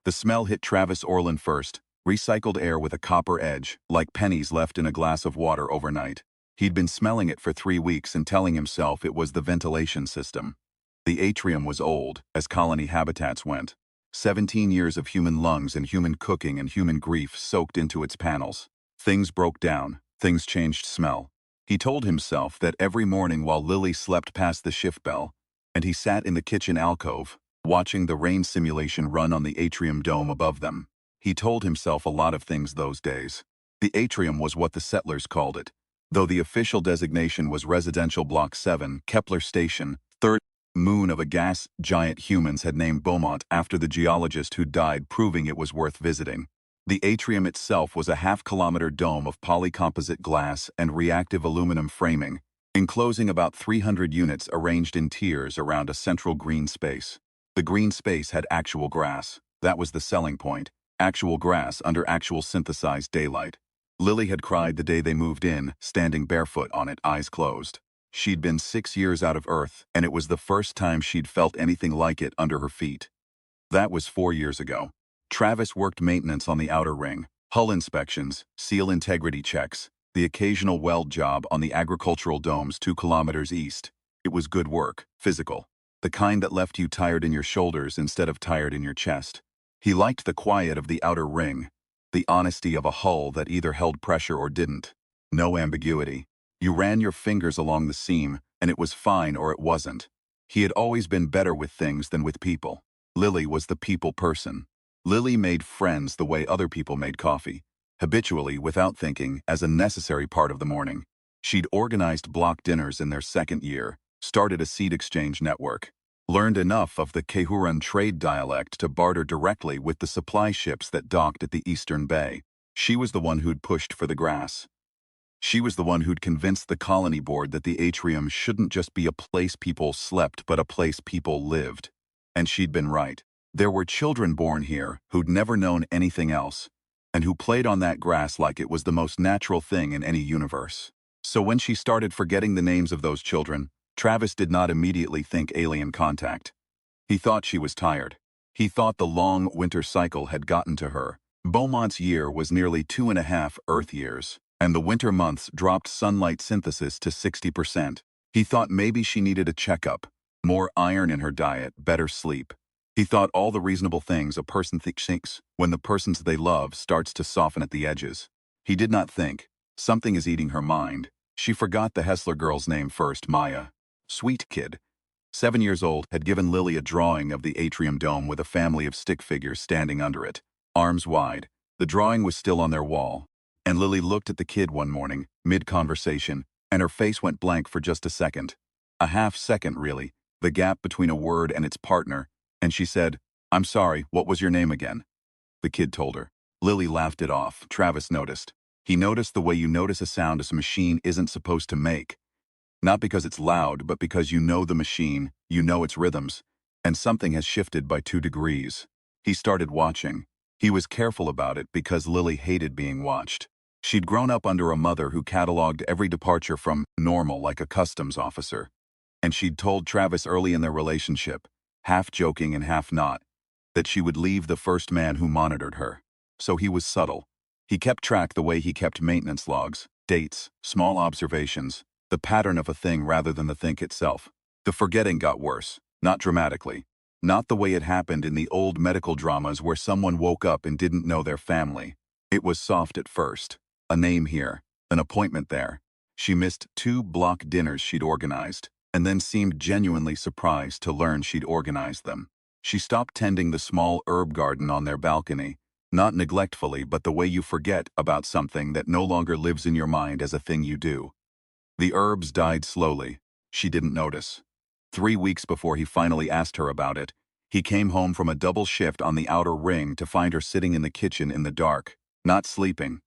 The smell hit Travis Orland first, recycled air with a copper edge, like pennies left in a glass of water overnight. He'd been smelling it for 3 weeks and telling himself it was the ventilation system. The atrium was old, as colony habitats went. 17 years of human lungs and human cooking and human grief soaked into its panels. Things broke down, things changed smell. He told himself that every morning while Lily slept past the shift bell, and he sat in the kitchen alcove, watching the rain simulation run on the atrium dome above them. He told himself a lot of things those days. The atrium was what the settlers called it, though the official designation was Residential Block 7, Kepler Station, third moon of a gas giant humans had named Beaumont after the geologist who died, proving it was worth visiting. The atrium itself was a half-kilometer dome of polycomposite glass and reactive aluminum framing, enclosing about 300 units arranged in tiers around a central green space. The green space had actual grass. That was the selling point. Actual grass under actual synthesized daylight. Lily had cried the day they moved in, standing barefoot on it, eyes closed. She'd been 6 years out of Earth, and it was the first time she'd felt anything like it under her feet. That was 4 years ago. Travis worked maintenance on the outer ring, hull inspections, seal integrity checks, the occasional weld job on the agricultural domes 2 kilometers east. It was good work, physical. The kind that left you tired in your shoulders instead of tired in your chest. He liked the quiet of the outer ring, the honesty of a hull that either held pressure or didn't. No ambiguity. You ran your fingers along the seam, and it was fine or it wasn't. He had always been better with things than with people. Lily was the people person. Lily made friends the way other people made coffee, habitually, without thinking, as a necessary part of the morning. She'd organized block dinners in their 2nd year, started a seed exchange network, learned enough of the Kehuran trade dialect to barter directly with the supply ships that docked at the Eastern Bay. She was the one who'd pushed for the grass. She was the one who'd convinced the colony board that the atrium shouldn't just be a place people slept but a place people lived. And she'd been right. There were children born here who'd never known anything else, and who played on that grass like it was the most natural thing in any universe. So when she started forgetting the names of those children, Travis did not immediately think alien contact. He thought she was tired. He thought the long winter cycle had gotten to her. Beaumont's year was nearly 2.5 Earth years, and the winter months dropped sunlight synthesis to 60%. He thought maybe she needed a checkup, more iron in her diet, better sleep. He thought all the reasonable things a person thinks when the person they love starts to soften at the edges. He did not think, something is eating her mind. She forgot the Hessler girl's name first, Maya. Sweet kid. 7 years old, had given Lily a drawing of the atrium dome with a family of stick figures standing under it, arms wide. The drawing was still on their wall, and Lily looked at the kid one morning, mid-conversation, and her face went blank for just a second. A half second, really, the gap between a word and its partner, and she said, "I'm sorry, what was your name again?" The kid told her. Lily laughed it off. Travis noticed. He noticed the way you notice a sound a machine isn't supposed to make. Not because it's loud, but because you know the machine, you know its rhythms, and something has shifted by 2 degrees. He started watching. He was careful about it because Lily hated being watched. She'd grown up under a mother who cataloged every departure from normal like a customs officer. And she'd told Travis early in their relationship, half joking and half not, that she would leave the first man who monitored her. So he was subtle. He kept track the way he kept maintenance logs, dates, small observations, the pattern of a thing rather than the thing itself. The forgetting got worse, not dramatically. Not the way it happened in the old medical dramas where someone woke up and didn't know their family. It was soft at first. A name here, an appointment there. She missed 2 block dinners she'd organized, and then seemed genuinely surprised to learn she'd organized them. She stopped tending the small herb garden on their balcony, not neglectfully, but the way you forget about something that no longer lives in your mind as a thing you do. The herbs died slowly. She didn't notice. 3 weeks before he finally asked her about it, he came home from a double shift on the outer ring to find her sitting in the kitchen in the dark, not sleeping,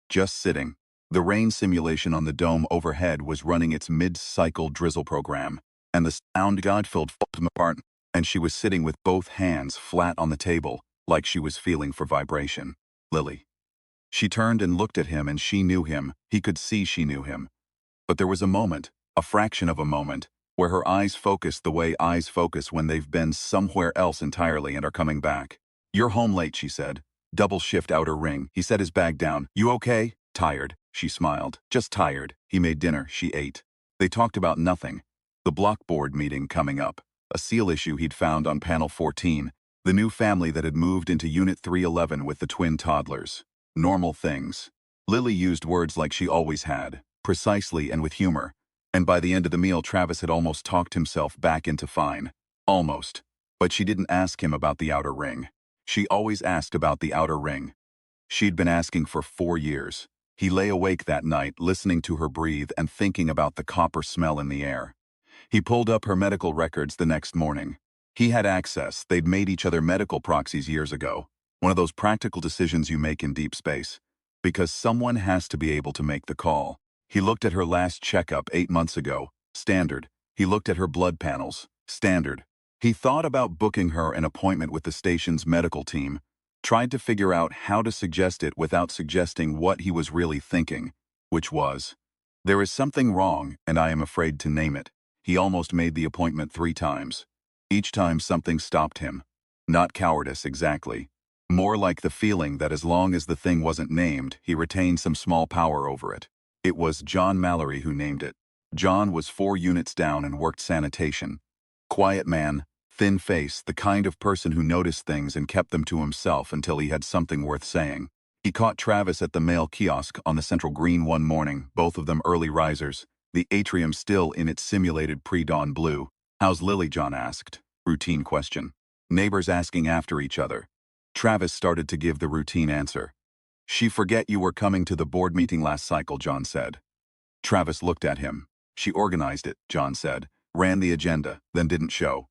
just sitting. The rain simulation on the dome overhead was running its mid-cycle drizzle program, and the sound God-filled apart, and she was sitting with both hands flat on the table, like she was feeling for vibration. Lily. She turned and looked at him, and she knew him. He could see she knew him. But there was a moment, a fraction of a moment, where her eyes focused the way eyes focus when they've been somewhere else entirely and are coming back. "You're home late," she said. "Double shift outer ring." He set his bag down. "You okay?" "Tired," she smiled. "Just tired." He made dinner. She ate. They talked about nothing. The block board meeting coming up. A seal issue he'd found on panel 14. The new family that had moved into Unit 311 with the twin toddlers. Normal things. Lily used words like she always had, precisely and with humor. And by the end of the meal, Travis had almost talked himself back into fine. Almost. But she didn't ask him about the outer ring. She always asked about the outer ring. She'd been asking for 4 years. He lay awake that night, listening to her breathe and thinking about the copper smell in the air. He pulled up her medical records the next morning. He had access. They'd made each other medical proxies years ago. One of those practical decisions you make in deep space. Because someone has to be able to make the call. He looked at her last checkup 8 months ago. Standard. He looked at her blood panels. Standard. He thought about booking her an appointment with the station's medical team. Tried to figure out how to suggest it without suggesting what he was really thinking. Which was, "There is something wrong, and I am afraid to name it." He almost made the appointment 3 times. Each time something stopped him. Not cowardice exactly. More like the feeling that as long as the thing wasn't named, he retained some small power over it. It was John Mallory who named it. John was 4 units down and worked sanitation. Quiet man, thin face, the kind of person who noticed things and kept them to himself until he had something worth saying. He caught Travis at the mail kiosk on the Central Green one morning, both of them early risers. The atrium still in its simulated pre-dawn blue. "How's Lily?" John asked. Routine question. Neighbors asking after each other. Travis started to give the routine answer. "She forget you were coming to the board meeting last cycle," John said. Travis looked at him. "She organized it," John said. "Ran the agenda, then didn't show."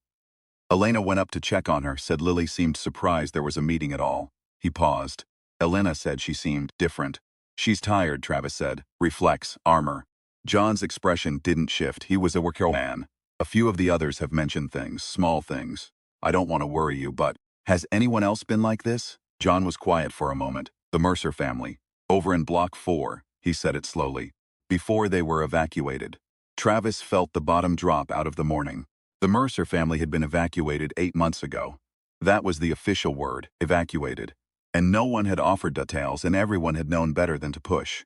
Elena went up to check on her, said Lily seemed surprised there was a meeting at all. He paused. Elena said she seemed different. "She's tired," Travis said. "Reflex, armor." John's expression didn't shift. He was a worker man. "A few of the others have mentioned things, small things. I don't want to worry you, but has anyone else been like this?" John was quiet for a moment. "The Mercer family. Over in Block 4, he said it slowly. Before they were evacuated." Travis felt the bottom drop out of the morning. The Mercer family had been evacuated 8 months ago. That was the official word, evacuated. And no one had offered details, and everyone had known better than to push.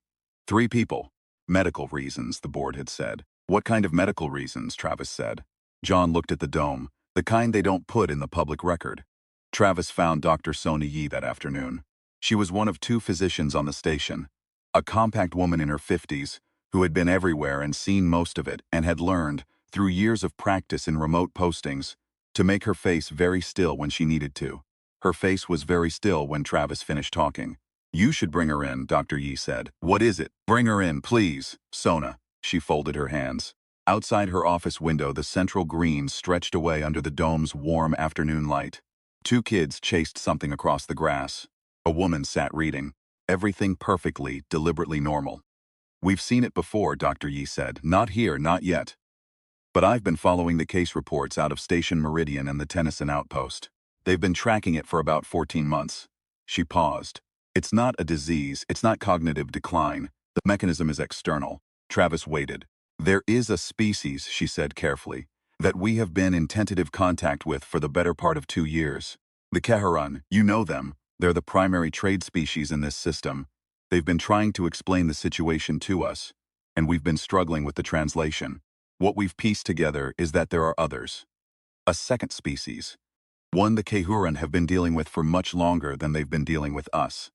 3 people. Medical reasons, the board had said. "What kind of medical reasons?" Travis said. John looked at the dome, the kind they don't put in the public record. Travis found Dr. Sona Yi that afternoon. She was one of 2 physicians on the station. A compact woman in her 50s, who had been everywhere and seen most of it and had learned, through years of practice in remote postings, to make her face very still when she needed to. Her face was very still when Travis finished talking. "You should bring her in," Dr. Yi said. "What is it?" "Bring her in, please." "Sona." She folded her hands. Outside her office window, the central green stretched away under the dome's warm afternoon light. 2 kids chased something across the grass. A woman sat reading. Everything perfectly, deliberately normal. "We've seen it before," Dr. Yi said. "Not here, not yet. But I've been following the case reports out of Station Meridian and the Tennyson outpost. They've been tracking it for about 14 months. She paused. "It's not a disease, it's not cognitive decline. The mechanism is external." Travis waited. "There is a species," she said carefully, "that we have been in tentative contact with for the better part of 2 years. The Keharan, you know them. They're the primary trade species in this system. They've been trying to explain the situation to us, and we've been struggling with the translation. What we've pieced together is that there are others. A second species. One the Kehuran have been dealing with for much longer than they've been dealing with us."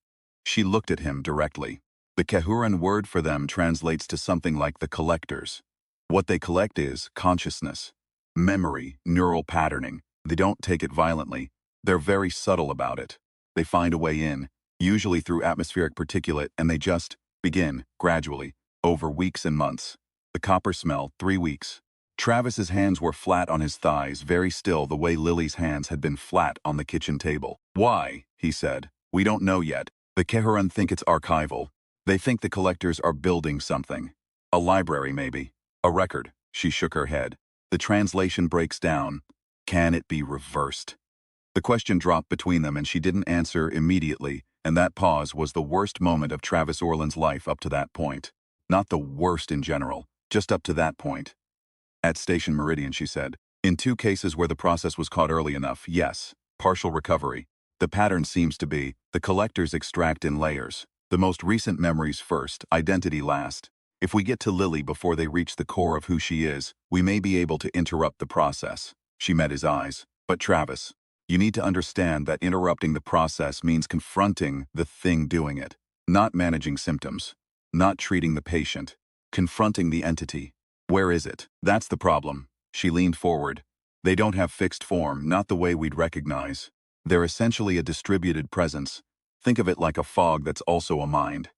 She looked at him directly. The Kehuran word for them translates to something like the collectors. What they collect is consciousness, memory, neural patterning. They don't take it violently. They're very subtle about it. They find a way in, usually through atmospheric particulate, and they just begin, gradually, over weeks and months. The copper smell, 3 weeks. Travis's hands were flat on his thighs, very still the way Lily's hands had been flat on the kitchen table. "Why?" he said. "We don't know yet. The Keharan think it's archival. They think the collectors are building something. A library, maybe. A record." She shook her head. "The translation breaks down. Can it be reversed?" The question dropped between them and she didn't answer immediately, and that pause was the worst moment of Travis Orland's life up to that point. Not the worst in general, just up to that point. "At Station Meridian," she said. "In 2 cases where the process was caught early enough, yes. Partial recovery. The pattern seems to be, the collectors extract in layers. The most recent memories first, identity last. If we get to Lily before they reach the core of who she is, we may be able to interrupt the process. She met his eyes. But Travis, you need to understand that interrupting the process means confronting the thing doing it, not managing symptoms, not treating the patient, confronting the entity. Where is it? That's the problem. She leaned forward. They don't have fixed form, not the way we'd recognize. They're essentially a distributed presence. Think of it like a fog that's also a mind.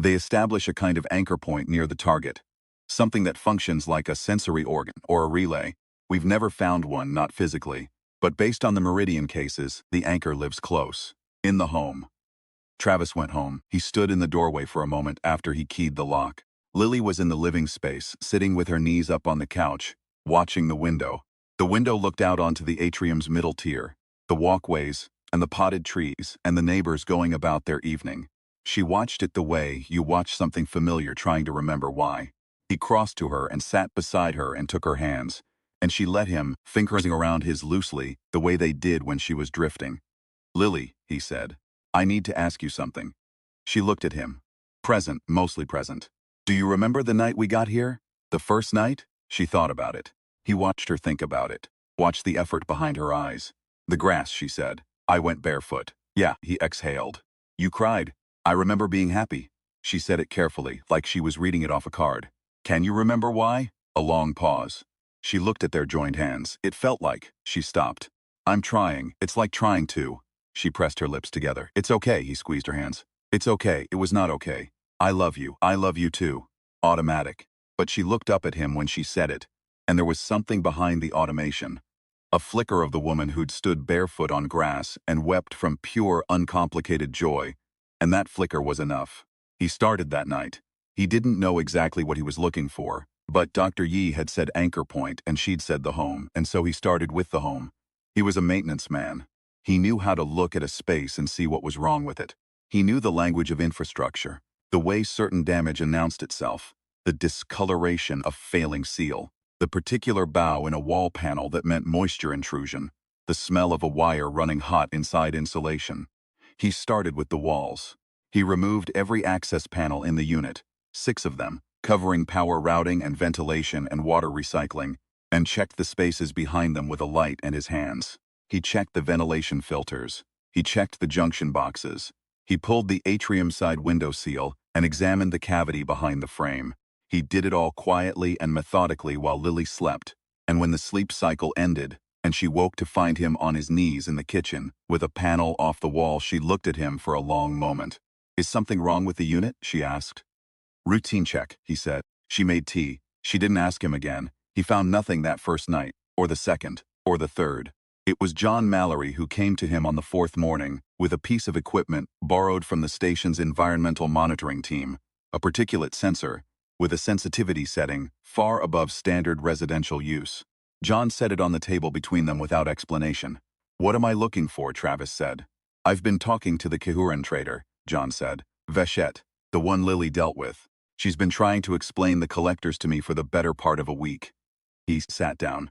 They establish a kind of anchor point near the target, something that functions like a sensory organ or a relay. We've never found one, not physically, but based on the meridian cases, the anchor lives close, in the home. Travis went home. He stood in the doorway for a moment after he keyed the lock. Lily was in the living space, sitting with her knees up on the couch, watching the window. The window looked out onto the atrium's middle tier, the walkways, and the potted trees, and the neighbors going about their evening. She watched it the way you watch something familiar trying to remember why. He crossed to her and sat beside her and took her hands, and she let him, fingering around his loosely, the way they did when she was drifting. "Lily," he said, "I need to ask you something." She looked at him. Present, mostly present. "Do you remember the night we got here? The first night?" She thought about it. He watched her think about it, watched the effort behind her eyes. "The grass," she said. "I went barefoot." "Yeah," he exhaled. "You cried." "I remember being happy." She said it carefully, like she was reading it off a card. "Can you remember why?" A long pause. She looked at their joined hands. It felt like. She stopped. "I'm trying. It's like trying to." She pressed her lips together. "It's okay," he squeezed her hands. "It's okay. It was not okay. I love you. I love you too." Automatic. But she looked up at him when she said it, and there was something behind the automation. A flicker of the woman who'd stood barefoot on grass and wept from pure, uncomplicated joy. And that flicker was enough. He started that night. He didn't know exactly what he was looking for, but Dr. Yi had said anchor point and she'd said the home, and so he started with the home. He was a maintenance man. He knew how to look at a space and see what was wrong with it. He knew the language of infrastructure, the way certain damage announced itself, the discoloration of failing seal, the particular bow in a wall panel that meant moisture intrusion, the smell of a wire running hot inside insulation. He started with the walls. He removed every access panel in the unit, 6 of them, covering power routing and ventilation and water recycling, and checked the spaces behind them with a light and his hands. He checked the ventilation filters. He checked the junction boxes. He pulled the atrium side window seal and examined the cavity behind the frame. He did it all quietly and methodically while Lily slept, and when the sleep cycle ended, and she woke to find him on his knees in the kitchen, with a panel off the wall, she looked at him for a long moment. "Is something wrong with the unit?" she asked. "Routine check," he said. She made tea. She didn't ask him again. He found nothing that first night, or the second, or the third. It was John Mallory who came to him on the 4th morning, with a piece of equipment borrowed from the station's environmental monitoring team, a particulate sensor, with a sensitivity setting far above standard residential use. John set it on the table between them without explanation. "What am I looking for?" Travis said. "I've been talking to the Kehuran trader," John said. "Veshette, the one Lily dealt with. She's been trying to explain the collectors to me for the better part of a week." He sat down.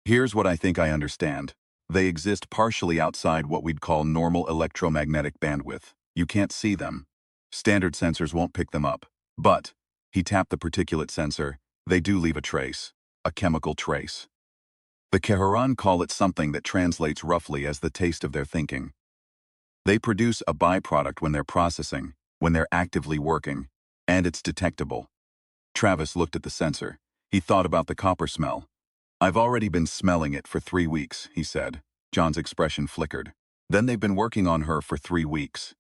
"Here's what I think I understand. They exist partially outside what we'd call normal electromagnetic bandwidth. You can't see them. Standard sensors won't pick them up. But," he tapped the particulate sensor, "they do leave a trace. A chemical trace. The Kehuran call it something that translates roughly as the taste of their thinking. They produce a byproduct when they're processing, when they're actively working, and it's detectable." Travis looked at the sensor. He thought about the copper smell. "I've already been smelling it for 3 weeks, he said. John's expression flickered. "Then they've been working on her for 3 weeks.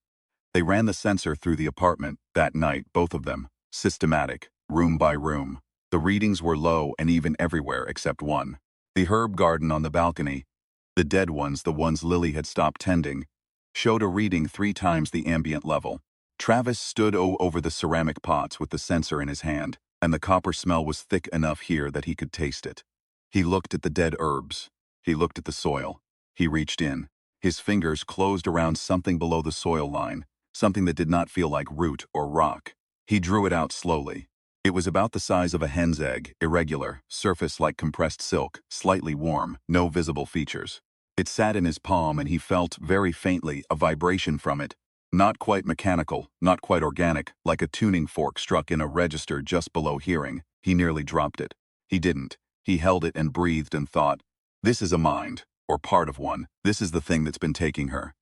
They ran the sensor through the apartment, that night, both of them, systematic, room by room. The readings were low and even everywhere except one. The herb garden on the balcony, the dead ones, the ones Lily had stopped tending, showed a reading 3 times the ambient level. Travis stood over the ceramic pots with the sensor in his hand, and the copper smell was thick enough here that he could taste it. He looked at the dead herbs. He looked at the soil. He reached in. His fingers closed around something below the soil line, something that did not feel like root or rock. He drew it out slowly. It was about the size of a hen's egg, irregular, surface like compressed silk, slightly warm, no visible features. It sat in his palm and he felt, very faintly, a vibration from it. Not quite mechanical, not quite organic, like a tuning fork struck in a register just below hearing. He nearly dropped it. He didn't. He held it and breathed and thought, this is a mind, or part of one. This is the thing that's been taking her.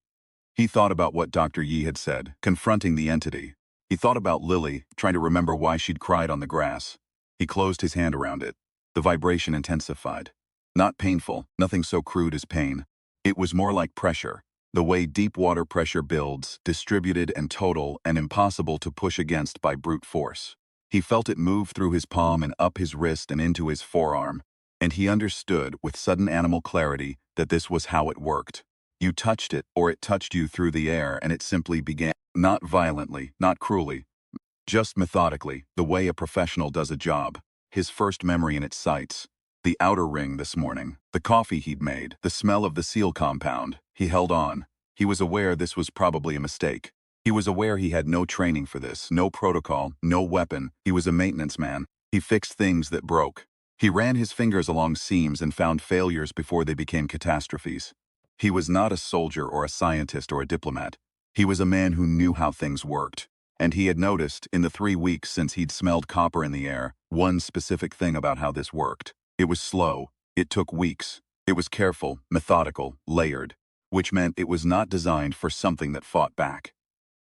He thought about what Dr. Yi had said, confronting the entity. He thought about Lily, trying to remember why she'd cried on the grass. He closed his hand around it. The vibration intensified. Not painful, nothing so crude as pain. It was more like pressure. The way deep water pressure builds, distributed and total and impossible to push against by brute force. He felt it move through his palm and up his wrist and into his forearm. And he understood, with sudden animal clarity, that this was how it worked. You touched it, or it touched you through the air, and it simply began. Not violently, not cruelly. Just methodically, the way a professional does a job. His first memory in its sights. The outer ring this morning, the coffee he'd made, the smell of the seal compound. He held on. He was aware this was probably a mistake. He was aware he had no training for this, no protocol, no weapon. He was a maintenance man. He fixed things that broke. He ran his fingers along seams and found failures before they became catastrophes. He was not a soldier or a scientist or a diplomat. He was a man who knew how things worked. And he had noticed, in the 3 weeks since he'd smelled copper in the air, one specific thing about how this worked. It was slow. It took weeks. It was careful, methodical, layered, which meant it was not designed for something that fought back.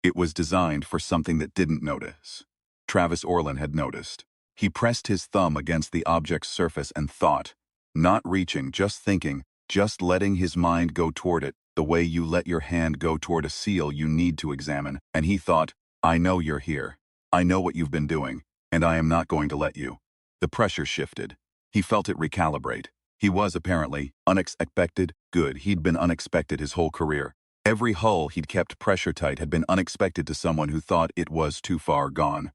It was designed for something that didn't notice. Travis Orlin had noticed. He pressed his thumb against the object's surface and thought, not reaching, just thinking, just letting his mind go toward it, the way you let your hand go toward a seal you need to examine. And he thought, I know you're here. I know what you've been doing, and I am not going to let you. The pressure shifted. He felt it recalibrate. He was apparently unexpected good. He'd been unexpected his whole career. Every hull he'd kept pressure tight had been unexpected to someone who thought it was too far gone.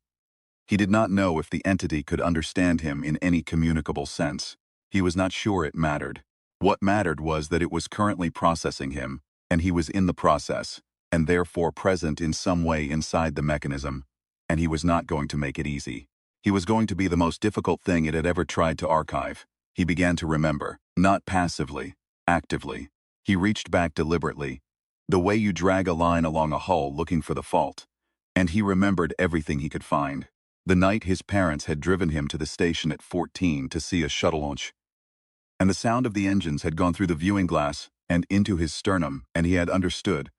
He did not know if the entity could understand him in any communicable sense. He was not sure it mattered. What mattered was that it was currently processing him, and he was in the process, and therefore present in some way inside the mechanism, and he was not going to make it easy. He was going to be the most difficult thing it had ever tried to archive. He began to remember, not passively, actively. He reached back deliberately, the way you drag a line along a hull looking for the fault. And he remembered everything he could find. The night his parents had driven him to the station at 14 to see a shuttle launch. And the sound of the engines had gone through the viewing glass and into his sternum, and he had understood,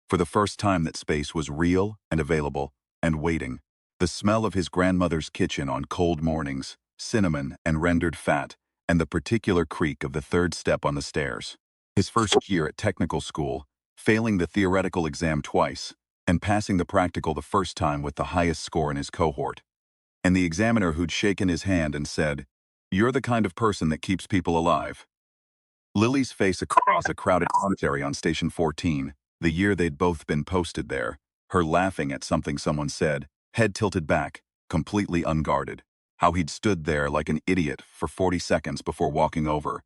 for the first time, that space was real and available and waiting. The smell of his grandmother's kitchen on cold mornings, cinnamon and rendered fat, and the particular creak of the third step on the stairs. His first year at technical school, failing the theoretical exam twice, and passing the practical the first time with the highest score in his cohort. And the examiner who'd shaken his hand and said, "You're the kind of person that keeps people alive." Lily's face across a crowded cemetery on Station 14, the year they'd both been posted there, her laughing at something someone said, head tilted back, completely unguarded. How he'd stood there like an idiot for 40 seconds before walking over.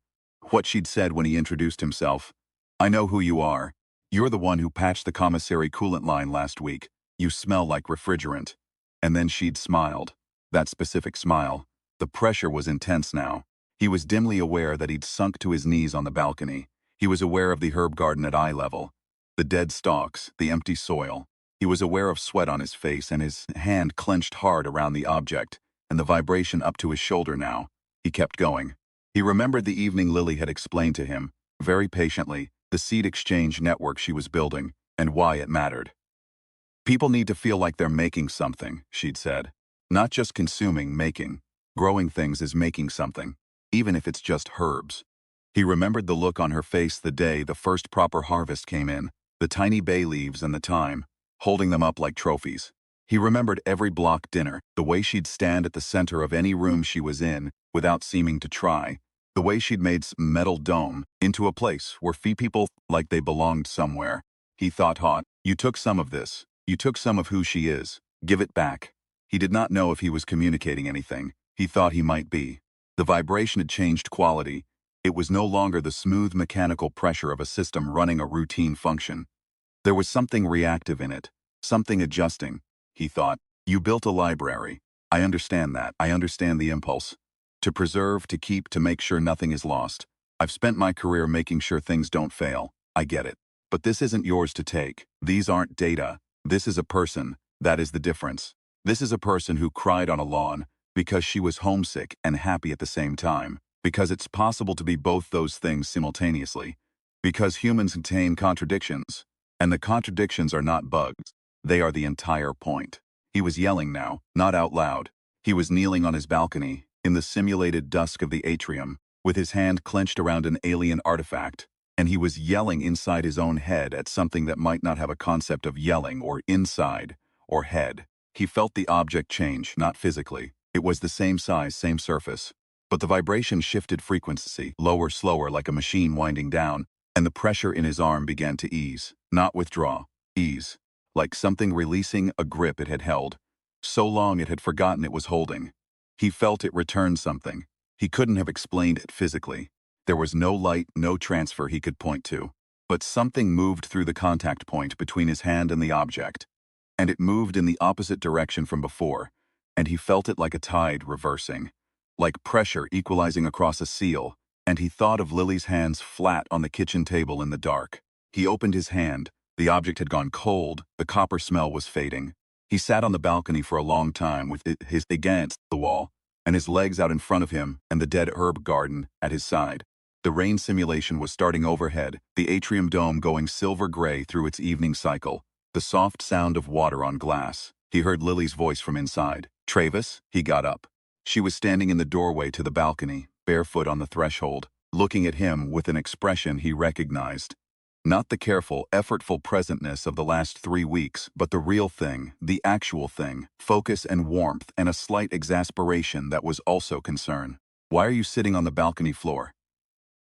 What she'd said when he introduced himself. "I know who you are. You're the one who patched the commissary coolant line last week. You smell like refrigerant." And then she'd smiled. That specific smile. The pressure was intense now. He was dimly aware that he'd sunk to his knees on the balcony. He was aware of the herb garden at eye level. The dead stalks, the empty soil. He was aware of sweat on his face and his hand clenched hard around the object, and the vibration up to his shoulder now. He kept going. He remembered the evening Lily had explained to him, very patiently, the seed exchange network she was building, and why it mattered. People need to feel like they're making something, she'd said. Not just consuming, making. Growing things is making something, even if it's just herbs. He remembered the look on her face the day the first proper harvest came in, the tiny bay leaves and the thyme, holding them up like trophies. He remembered every block dinner, the way she'd stand at the center of any room she was in, without seeming to try, the way she'd made some metal dome into a place where people like they belonged somewhere. He thought hot, you took some of this, you took some of who she is, give it back. He did not know if he was communicating anything. He thought he might be. The vibration had changed quality. It was no longer the smooth mechanical pressure of a system running a routine function. There was something reactive in it, something adjusting. He thought, you built a library. I understand that. I understand the impulse. To preserve, to keep, to make sure nothing is lost. I've spent my career making sure things don't fail. I get it. But this isn't yours to take. These aren't data. This is a person. That is the difference. This is a person who cried on a lawn because she was homesick and happy at the same time. Because it's possible to be both those things simultaneously. Because humans contain contradictions. And the contradictions are not bugs. They are the entire point. He was yelling now, not out loud. He was kneeling on his balcony, in the simulated dusk of the atrium, with his hand clenched around an alien artifact, and he was yelling inside his own head at something that might not have a concept of yelling or inside or head. He felt the object change, not physically. It was the same size, same surface. But the vibration shifted frequency, lower, slower, like a machine winding down, and the pressure in his arm began to ease, not withdraw, ease, like something releasing a grip it had held. So long it had forgotten it was holding. He felt it return something. He couldn't have explained it physically. There was no light, no transfer he could point to. But something moved through the contact point between his hand and the object. And it moved in the opposite direction from before, and he felt it like a tide reversing. Like pressure equalizing across a seal, and he thought of Lily's hands flat on the kitchen table in the dark. He opened his hand. The object had gone cold, the copper smell was fading. He sat on the balcony for a long time with his against the wall, and his legs out in front of him and the dead herb garden at his side. The rain simulation was starting overhead, the atrium dome going silver-gray through its evening cycle, the soft sound of water on glass. He heard Lily's voice from inside. "Travis?" He got up. She was standing in the doorway to the balcony, barefoot on the threshold, looking at him with an expression he recognized. Not the careful, effortful presentness of the last 3 weeks, but the real thing, the actual thing, focus and warmth and a slight exasperation that was also concern. "Why are you sitting on the balcony floor?"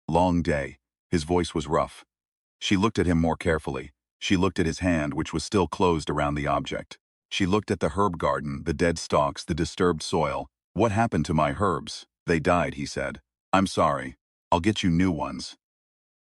"Long day." His voice was rough. She looked at him more carefully. She looked at his hand, which was still closed around the object. She looked at the herb garden, the dead stalks, the disturbed soil. "What happened to my herbs?" "They died," he said. "I'm sorry. I'll get you new ones."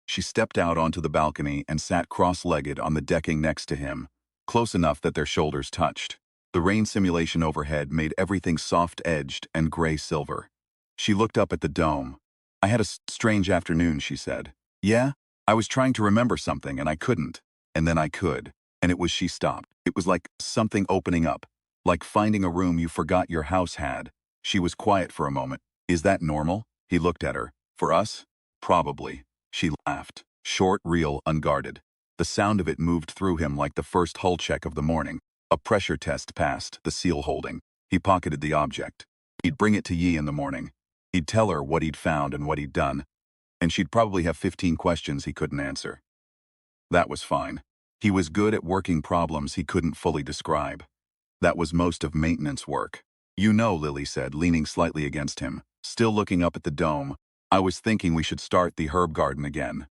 She stepped out onto the balcony and sat cross-legged on the decking next to him, close enough that their shoulders touched. The rain simulation overhead made everything soft-edged and gray-silver. She looked up at the dome. "I had a strange afternoon," she said. "Yeah? I was trying to remember something and I couldn't. And then I could. And it was she stopped. It was like something opening up. Like finding a room you forgot your house had." She was quiet for a moment. "Is that normal?" He looked at her. "For us? Probably." She laughed. Short, real, unguarded. The sound of it moved through him like the first hull check of the morning. A pressure test passed, the seal holding. He pocketed the object. He'd bring it to Yi in the morning. He'd tell her what he'd found and what he'd done. And she'd probably have 15 questions he couldn't answer. That was fine. He was good at working problems he couldn't fully describe. That was most of maintenance work. "You know," Lily said, leaning slightly against him, still looking up at the dome, "I was thinking we should start the herb garden again."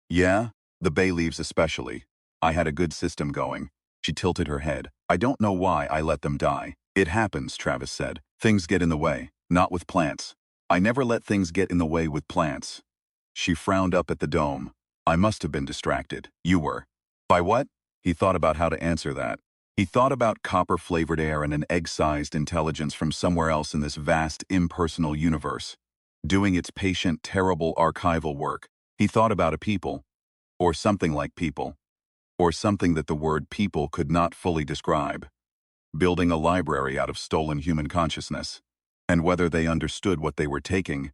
"Yeah? The bay leaves especially. I had a good system going." She tilted her head. "I don't know why I let them die." "It happens," Travis said. "Things get in the way. Not with plants. I never let things get in the way with plants." She frowned up at the dome. "I must have been distracted." "You were." "By what?" He thought about how to answer that. He thought about copper-flavored air and an egg-sized intelligence from somewhere else in this vast, impersonal universe, doing its patient, terrible archival work. He thought about a people, or something like people, or something that the word people could not fully describe, building a library out of stolen human consciousness, and whether they understood what they were taking,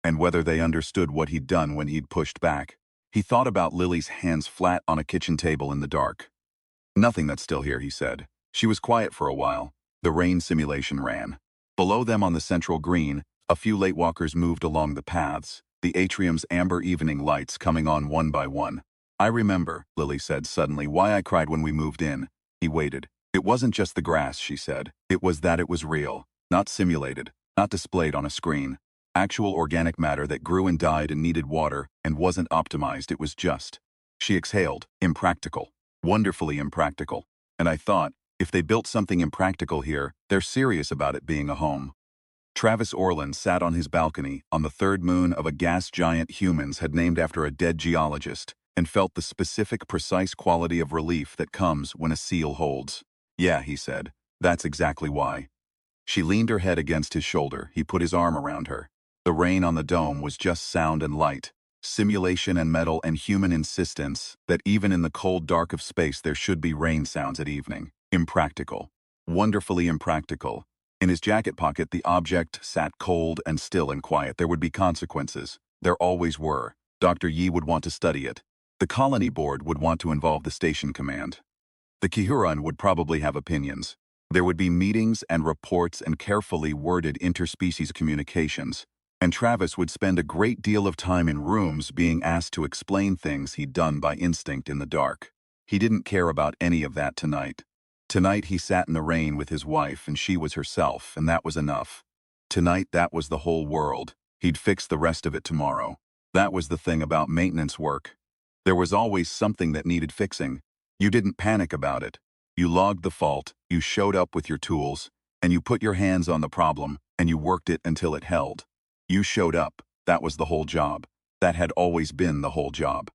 and whether they understood what he'd done when he'd pushed back. He thought about Lily's hands flat on a kitchen table in the dark. "Nothing that's still here," he said. She was quiet for a while. The rain simulation ran. Below them on the central green, a few late walkers moved along the paths, the atrium's amber evening lights coming on one by one. "I remember," Lily said suddenly, "why I cried when we moved in." He waited. "It wasn't just the grass," she said. "It was that it was real. Not simulated. Not displayed on a screen. Actual organic matter that grew and died and needed water and wasn't optimized. It was just." She exhaled. "Impractical. Wonderfully impractical. And I thought, if they built something impractical here, they're serious about it being a home." Travis Orland sat on his balcony on the third moon of a gas giant humans had named after a dead geologist and felt the specific, precise quality of relief that comes when a seal holds. "Yeah," he said. "That's exactly why." She leaned her head against his shoulder. He put his arm around her. The rain on the dome was just sound and light, simulation and metal and human insistence that even in the cold dark of space there should be rain sounds at evening. Impractical. Wonderfully impractical. In his jacket pocket, the object sat cold and still and quiet. There would be consequences. There always were. Dr. Yi would want to study it. The colony board would want to involve the station command. The Kihuran would probably have opinions. There would be meetings and reports and carefully worded interspecies communications. And Travis would spend a great deal of time in rooms being asked to explain things he'd done by instinct in the dark. He didn't care about any of that tonight. Tonight he sat in the rain with his wife and she was herself, and that was enough. Tonight that was the whole world. He'd fix the rest of it tomorrow. That was the thing about maintenance work. There was always something that needed fixing. You didn't panic about it. You logged the fault, you showed up with your tools, and you put your hands on the problem, and you worked it until it held. You showed up. That was the whole job. That had always been the whole job.